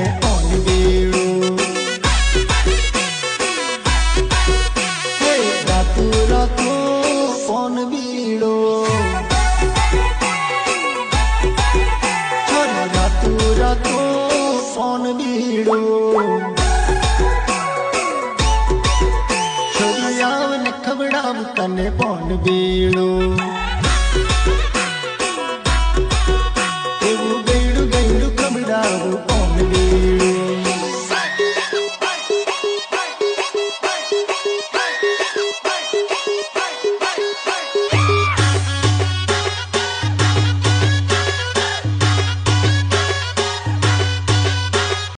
તને કોણ બીડું હે રાતું રાતું કોણ બીડો છોરા રાતું રાતું કોણ બીડો છોરી આવને ખવડાવ તને કોણ બીડો એવું ગયડું ગયડું ખવડાવું